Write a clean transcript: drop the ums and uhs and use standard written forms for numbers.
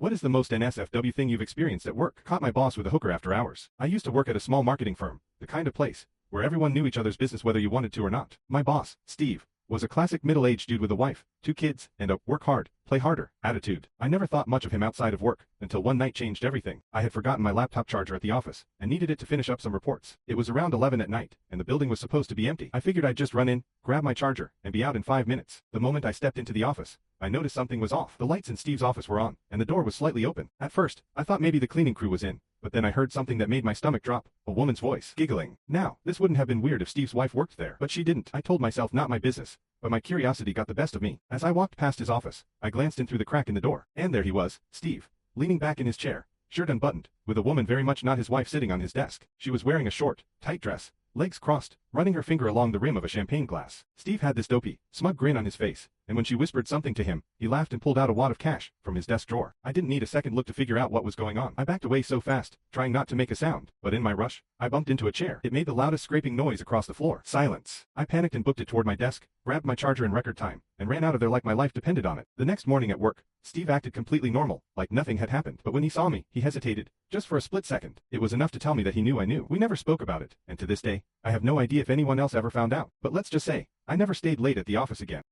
What is the most NSFW thing you've experienced at work? Caught my boss with a hooker after hours. I used to work at a small marketing firm, the kind of place where everyone knew each other's business whether you wanted to or not. My boss, Steve, was a classic middle-aged dude with a wife, 2 kids, and a work hard, play harder attitude. I never thought much of him outside of work, until one night changed everything. I had forgotten my laptop charger at the office, and needed it to finish up some reports. It was around 11 at night, and the building was supposed to be empty. I figured I'd just run in, grab my charger, and be out in 5 minutes. The moment I stepped into the office, I noticed something was off. The lights in Steve's office were on, and the door was slightly open. At first, I thought maybe the cleaning crew was in, but then I heard something that made my stomach drop, a woman's voice, giggling. Now, this wouldn't have been weird if Steve's wife worked there, but she didn't. I told myself not my business, but my curiosity got the best of me. As I walked past his office, I glanced in through the crack in the door, and there he was, Steve, leaning back in his chair, shirt unbuttoned, with a woman very much not his wife sitting on his desk. She was wearing a short, tight dress, legs crossed, running her finger along the rim of a champagne glass. Steve had this dopey, smug grin on his face, and when she whispered something to him, he laughed and pulled out a wad of cash from his desk drawer. I didn't need a second look to figure out what was going on. I backed away so fast, trying not to make a sound, but in my rush, I bumped into a chair. It made the loudest scraping noise across the floor. Silence. I panicked and booked it toward my desk, grabbed my charger in record time, and ran out of there like my life depended on it. The next morning at work, Steve acted completely normal, like nothing had happened. But when he saw me, he hesitated, just for a split second. It was enough to tell me that he knew I knew. We never spoke about it, and to this day, I have no idea if anyone else ever found out. But let's just say, I never stayed late at the office again.